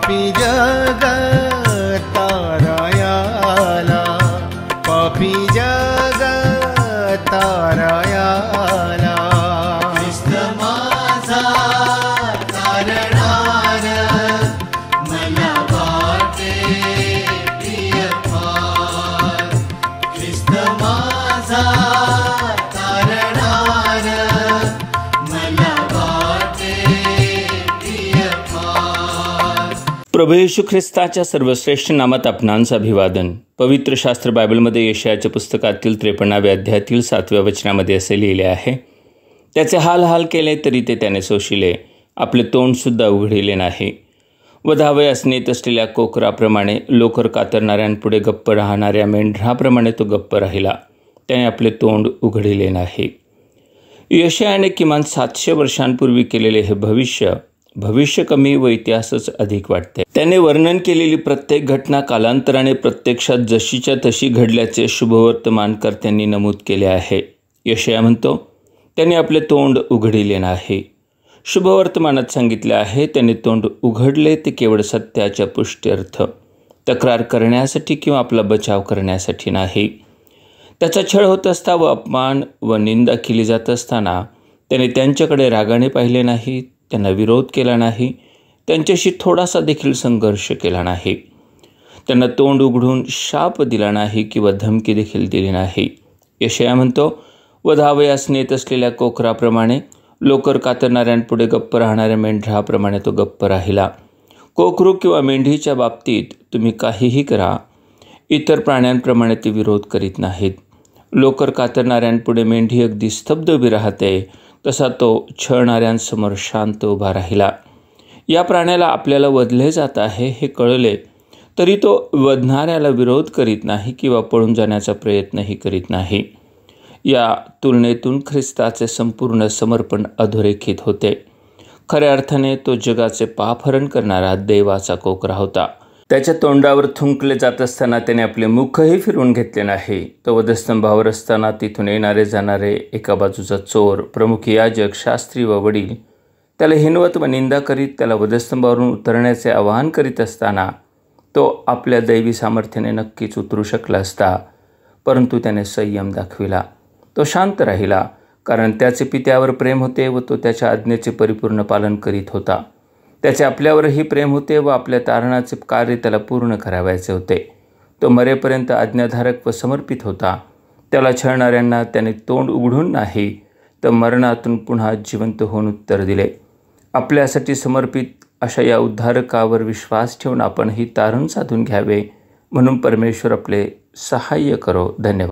पापी जग तारायाला, पापी जग तारायाला। ख्रिस्त माझा तारणारा, मला वाटे प्रिय फार। ख्रिस्त माझा तारणारा, मला वाटे प्रिय फार। प्रभू येशू ख्रिस्ताच्या सर्वश्रेष्ठ नामात आपणांचं अभिवादन। पवित्र शास्त्र बायबलमध्ये यशायाच्या पुस्तकातील 53व्या अध्यायातील 7व्या वचनामध्ये असे लिहिले आहे, त्याचे हाल हाल केले तरी ते त्याने सोशिले, आपले तोंडसुद्धा उघडिले नाही। वधावयास नेत असलेल्या कोकराप्रमाणे, लोकर कातरणाऱ्यांपुढे गप्प राहणाऱ्या मेंढराप्रमाणे तो गप्प राहिला, त्याने आपले तोंड उघडिले नाही। यशायाने किमान 700 वर्षांपूर्वी केलेले हे भविष्य कमी व इतिहासच अधिक वाटते। त्याने वर्णन केलेली प्रत्येक घटना कालांतराने प्रत्यक्षात जशीच्या तशी घडल्याचे शुभवर्तमानकर्त्यांनी नमूद केले आहे। यशाया म्हणतो, त्याने आपले तोंड उघडिले नाही। शुभवर्तमानात सांगितले आहे, त्याने तोंड उघडले ते केवळ सत्याच्या पुष्ट्यर्थ, तक्रार करण्यासाठी किंवा आपला बचाव करण्यासाठी नाही। त्याचा छळ होत असता व अपमान व निंदा केली जात असताना त्याने त्यांच्याकडे रागाने पाहिले नाही, त्यांना विरोध केला नाही, त्यांच्याशी थोडासा देखील संघर्ष केला नाही। त्यांना तोंड उघडून शाप दिला नाही किंवा धमकी देखील दिली नाही। यशाया म्हणतो, वधावयास नेत असलेल्या कोकराप्रमाणे, लोकर कातरणाऱ्यांपुढे गप्प राहणाऱ्या मेंढराप्रमाणे तो गप्प राहिला। कोकरू किंवा मेंढीच्या बाबतीत तुम्ही काहीही करा, इतर प्राण्यांप्रमाणे ते विरोध करीत नाहीत। लोकर कातरणाऱ्यांपुढे मेंढी अगदी स्तब्ध उभी राहते, तसा तो छळणाऱ्यांसमोर शांत उभा राहिला। या प्राण्याला आपल्याला वधले जात आहे हे कळले तरी तो वधणाऱ्याला विरोध करीत नाही किंवा पळून जाण्याचा प्रयत्नही करीत नाही। या तुलनेतून ख्रिस्ताचे संपूर्ण समर्पण अधोरेखित होते। खऱ्या अर्थाने तो जगाचे पापहरण करणारा देवाचा कोकरा होता। त्याच्या तोंडावर थुंकले जात असताना त्याने आपले मुखही फिरवून घेतले नाही। तो वधस्तंभावर असताना तिथून येणारे जाणारे, एका बाजूचा चोर, प्रमुख याजक, शास्त्री व वडील त्याला हिनवत व निंदा करीत त्याला वधस्तंभावरून उतरण्याचे आवाहन करीत असताना तो आपल्या दैवी सामर्थ्याने नक्कीच उतरू शकला असता, परंतु त्याने संयम दाखविला। तो शांत राहिला, कारण त्याचे पित्यावर प्रेम होते व तो त्याच्या आज्ञेचे परिपूर्ण पालन करीत होता। त्याचे आपल्यावरही प्रेम होते व आपल्या तारणाचे कार्य त्याला पूर्ण करावयाचे होते। तो मरेपर्यंत आज्ञाधारक व समर्पित होता। त्याला छळणाऱ्यांना त्याने तोंड उघडून नाही, तर मरणातून पुन्हा जिवंत होऊन उत्तर दिले। आपल्यासाठी समर्पित अशा या उद्धारकावर विश्वास ठेवून आपण ही तारण साधून घ्यावे, म्हणून परमेश्वर आपले सहाय्य करो। धन्यवाद।